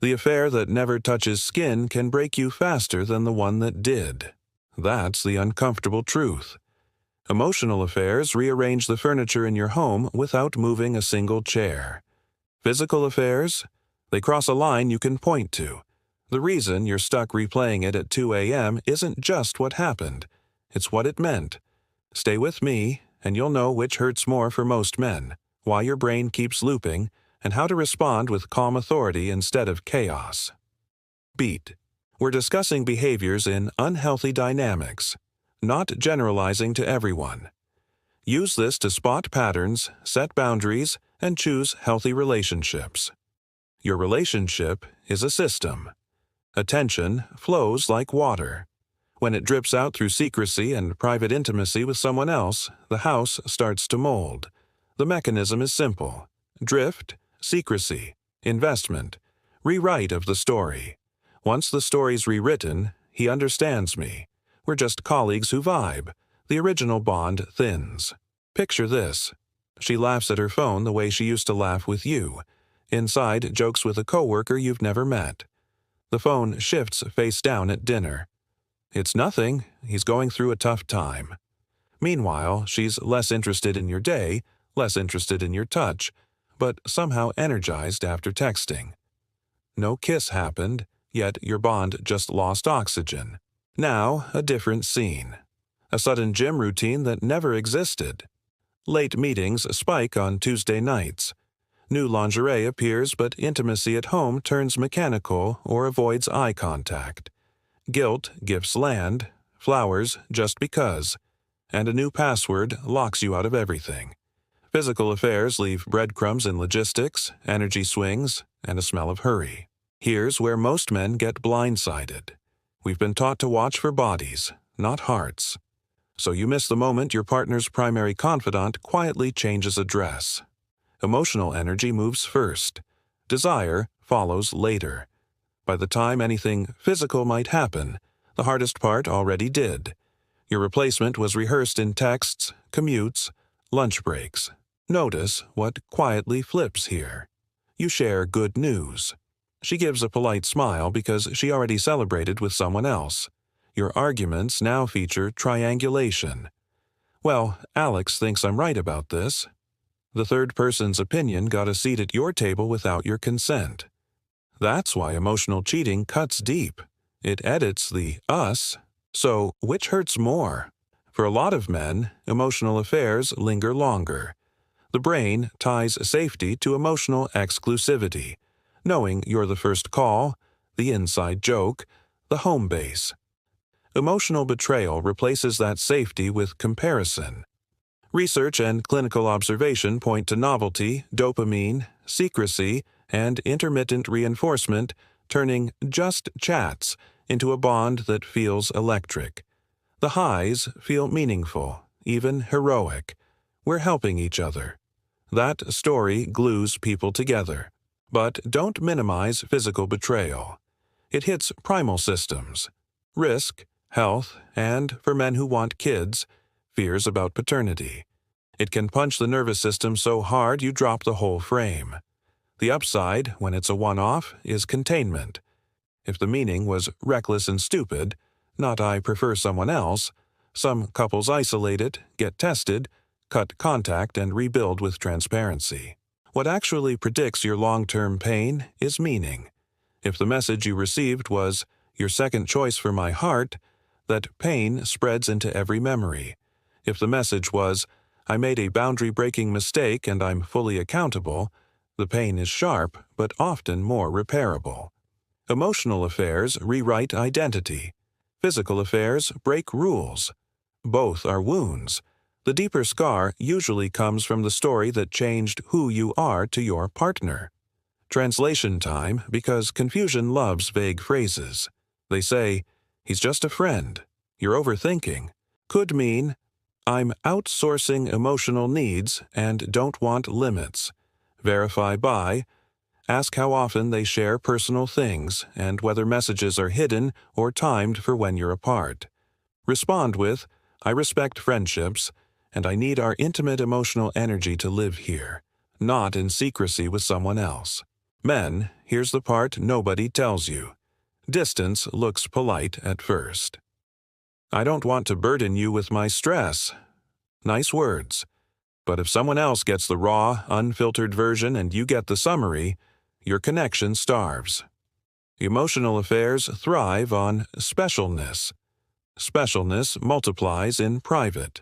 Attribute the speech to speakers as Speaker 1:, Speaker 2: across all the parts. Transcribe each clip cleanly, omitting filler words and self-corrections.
Speaker 1: The affair that never touches skin can break you faster than the one that did. That's the uncomfortable truth. Emotional affairs rearrange the furniture in your home without moving a single chair. Physical affairs? They cross a line you can point to. The reason you're stuck replaying it at 2 a.m. isn't just what happened. It's what it meant. Stay with me, and you'll know which hurts more for most men, why your brain keeps looping, and how to respond with calm authority instead of chaos. Beat. We're discussing behaviors in unhealthy dynamics, not generalizing to everyone. Use this to spot patterns, set boundaries, and choose healthy relationships. Your relationship is a system. Attention flows like water. When it drips out through secrecy and private intimacy with someone else, the house starts to mold. The mechanism is simple. Drift, secrecy, investment, rewrite of the story. Once the story's rewritten, he understands me. We're just colleagues who vibe. The original bond thins. Picture this. She laughs at her phone the way she used to laugh with you. Inside, jokes with a coworker you've never met. The phone shifts face down at dinner. It's nothing. He's going through a tough time. Meanwhile, she's less interested in your day, less interested in your touch, but somehow energized after texting. No kiss happened, yet your bond just lost oxygen. Now, a different scene. A sudden gym routine that never existed. Late meetings spike on Tuesday nights. New lingerie appears, but intimacy at home turns mechanical or avoids eye contact. Guilt gifts land, flowers just because, and a new password locks you out of everything. Physical affairs leave breadcrumbs in logistics, energy swings, and a smell of hurry. Here's where most men get blindsided. We've been taught to watch for bodies, not hearts. So you miss the moment your partner's primary confidant quietly changes a dress. Emotional energy moves first. Desire follows later. By the time anything physical might happen, the hardest part already did. Your replacement was rehearsed in texts, commutes, lunch breaks. Notice what quietly flips here. You share good news. She gives a polite smile because she already celebrated with someone else. Your arguments now feature triangulation. Well, Alex thinks I'm right about this. The third person's opinion got a seat at your table without your consent. That's why emotional cheating cuts deep. It edits the us. So, which hurts more? For a lot of men, emotional affairs linger longer. The brain ties safety to emotional exclusivity, knowing you're the first call, the inside joke, the home base. Emotional betrayal replaces that safety with comparison. Research and clinical observation point to novelty, dopamine, secrecy, and intermittent reinforcement turning just chats into a bond that feels electric. The highs feel meaningful, even heroic. We're helping each other. That story glues people together. But don't minimize physical betrayal. It hits primal systems. Risk, health, and, for men who want kids, fears about paternity. It can punch the nervous system so hard you drop the whole frame. The upside, when it's a one-off, is containment. If the meaning was reckless and stupid, not I prefer someone else, some couples isolate it, get tested, cut contact, and rebuild with transparency. What actually predicts your long-term pain is meaning. If the message you received was, "Your second choice for my heart," that pain spreads into every memory. If the message was, "I made a boundary-breaking mistake and I'm fully accountable," the pain is sharp, but often more repairable. Emotional affairs rewrite identity. Physical affairs break rules. Both are wounds. The deeper scar usually comes from the story that changed who you are to your partner. Translation time, because confusion loves vague phrases. They say, "He's just a friend," "You're overthinking," could mean, "I'm outsourcing emotional needs and don't want limits." Verify by, ask how often they share personal things and whether messages are hidden or timed for when you're apart. Respond with, "I respect friendships, and I need our intimate emotional energy to live here, not in secrecy with someone else." Men, here's the part nobody tells you. Distance looks polite at first. I don't want to burden you with my stress. Nice words. But if someone else gets the raw, unfiltered version and you get the summary, your connection starves. Emotional affairs thrive on specialness. Specialness multiplies in private.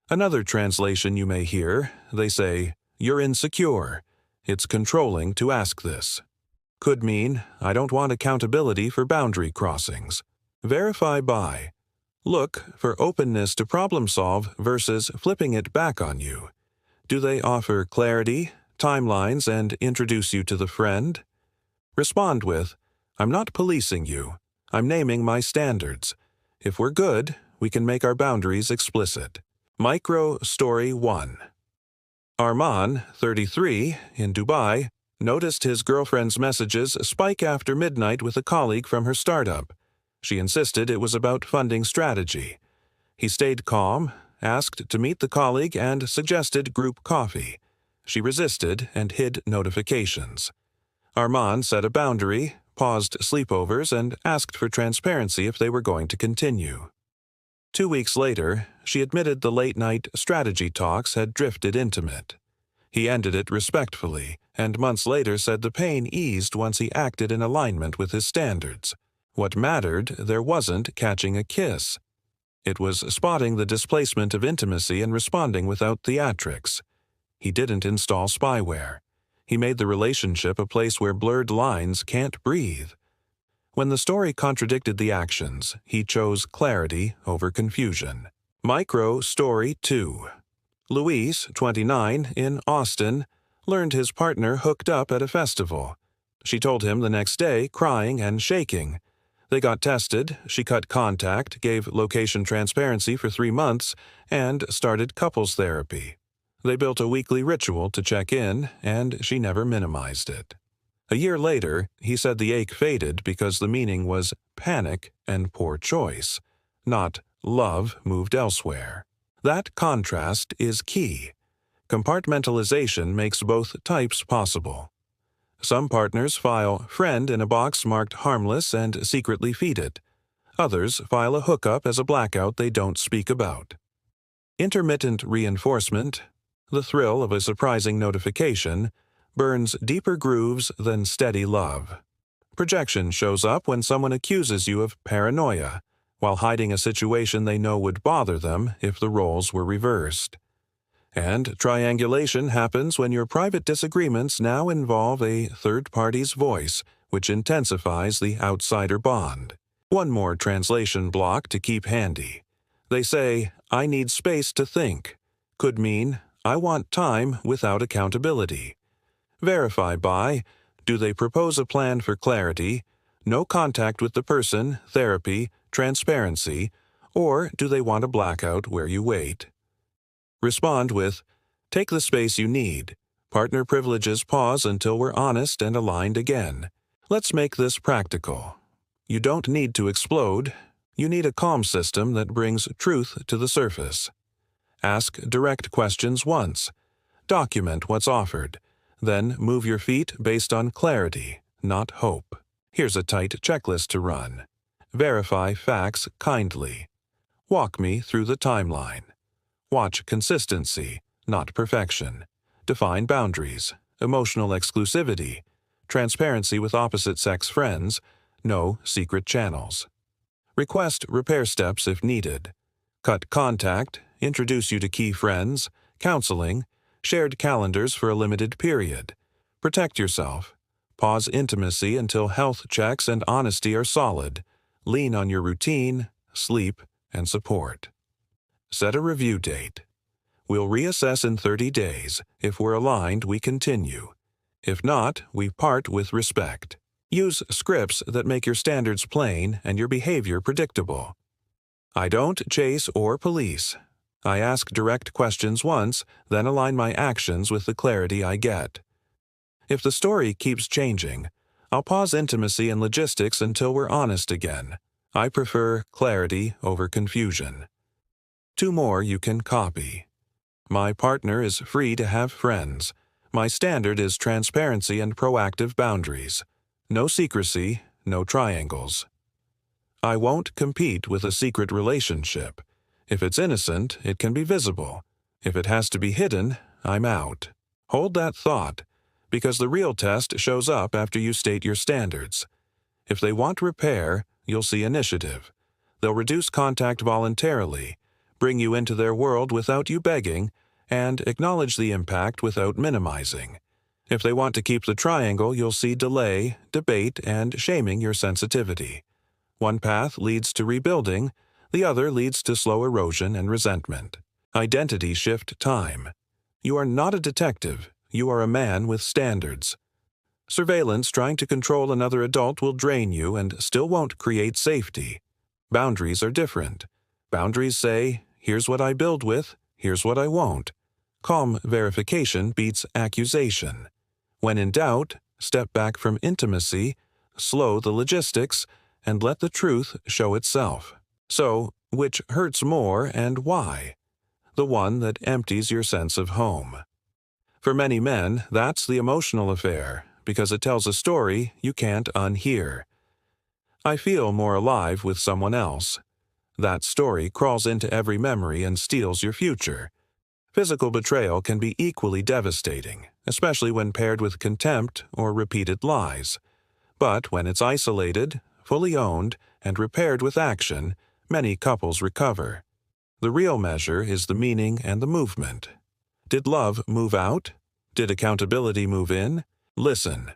Speaker 1: Another translation you may hear, they say, "You're insecure. It's controlling to ask this." Could mean, "I don't want accountability for boundary crossings." Verify by. Look for openness to problem solve versus flipping it back on you. Do they offer clarity, timelines, and introduce you to the friend? Respond with, "I'm not policing you. I'm naming my standards. If we're good, we can make our boundaries explicit." Micro Story 1. Arman, 33, in Dubai, noticed his girlfriend's messages spike after midnight with a colleague from her startup. She insisted it was about funding strategy. He stayed calm, asked to meet the colleague, and suggested group coffee. She resisted and hid notifications. Arman set a boundary, paused sleepovers, and asked for transparency if they were going to continue. 2 weeks later, she admitted the late-night strategy talks had drifted intimate. He ended it respectfully, and months later said the pain eased once he acted in alignment with his standards. What mattered there wasn't catching a kiss. It was spotting the displacement of intimacy and responding without theatrics. He didn't install spyware. He made the relationship a place where blurred lines can't breathe. When the story contradicted the actions, he chose clarity over confusion. Micro Story 2. Luis, 29, in Austin, learned his partner hooked up at a festival. She told him the next day, crying and shaking. They got tested, she cut contact, gave location transparency for 3 months, and started couples therapy. They built a weekly ritual to check in, and she never minimized it. A year later, he said the ache faded because the meaning was panic and poor choice, not love moved elsewhere. That contrast is key. Compartmentalization makes both types possible. Some partners file friend in a box marked harmless and secretly feed it. Others file a hookup as a blackout they don't speak about. Intermittent reinforcement, the thrill of a surprising notification, burns deeper grooves than steady love. Projection shows up when someone accuses you of paranoia, while hiding a situation they know would bother them if the roles were reversed. And triangulation happens when your private disagreements now involve a third party's voice, which intensifies the outsider bond. One more translation block to keep handy. They say, "I need space to think." Could mean, "I want time without accountability." Verify by, do they propose a plan for clarity, no contact with the person, therapy, transparency, or do they want a blackout where you wait? Respond with, "Take the space you need. Partner privileges pause until we're honest and aligned again. Let's make this practical. You don't need to explode. You need a calm system that brings truth to the surface. Ask direct questions once. Document what's offered. Then move your feet based on clarity, not hope. Here's a tight checklist to run. Verify facts kindly. Walk me through the timeline. Watch consistency, not perfection. Define boundaries, emotional exclusivity, transparency with opposite-sex friends, no secret channels. Request repair steps if needed. Cut contact, introduce you to key friends, counseling, shared calendars for a limited period. Protect yourself. Pause intimacy until health checks and honesty are solid. Lean on your routine, sleep, and support. Set a review date. We'll reassess in 30 days. If we're aligned, we continue. If not, we part with respect. Use scripts that make your standards plain and your behavior predictable. I don't chase or police. I ask direct questions once, then align my actions with the clarity I get. If the story keeps changing, I'll pause intimacy and logistics until we're honest again. I prefer clarity over confusion. 2 more you can copy. My partner is free to have friends. My standard is transparency and proactive boundaries. No secrecy, no triangles. I won't compete with a secret relationship. If it's innocent, it can be visible. If it has to be hidden, I'm out. Hold that thought, because the real test shows up after you state your standards. If they want repair, you'll see initiative. They'll reduce contact voluntarily, bring you into their world without you begging, and acknowledge the impact without minimizing. If they want to keep the triangle, you'll see delay, debate, and shaming your sensitivity. One path leads to rebuilding, the other leads to slow erosion and resentment. Identity shift time. You are not a detective, you are a man with standards. Surveillance trying to control another adult will drain you and still won't create safety. Boundaries are different. Boundaries say, here's what I build with, here's what I won't. Calm verification beats accusation. When in doubt, step back from intimacy, slow the logistics, and let the truth show itself. So, which hurts more and why? The one that empties your sense of home. For many men, that's the emotional affair, because it tells a story you can't unhear. I feel more alive with someone else. That story crawls into every memory and steals your future. Physical betrayal can be equally devastating, especially when paired with contempt or repeated lies. But when it's isolated, fully owned, and repaired with action, many couples recover. The real measure is the meaning and the movement. Did love move out? Did accountability move in? Listen.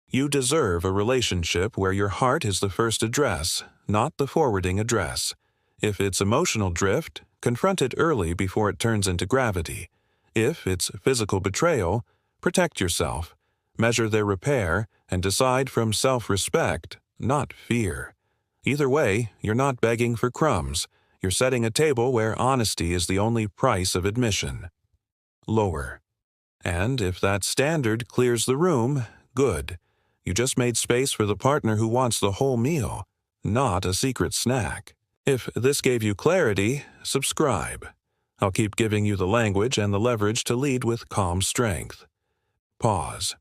Speaker 1: You deserve a relationship where your heart is the first address, not the forwarding address. If it's emotional drift, confront it early before it turns into gravity. If it's physical betrayal, protect yourself, measure their repair, and decide from self-respect, not fear. Either way, you're not begging for crumbs. You're setting a table where honesty is the only price of admission. Lower. And if that standard clears the room, good. You just made space for the partner who wants the whole meal, not a secret snack. If this gave you clarity, subscribe. I'll keep giving you the language and the leverage to lead with calm strength. Pause.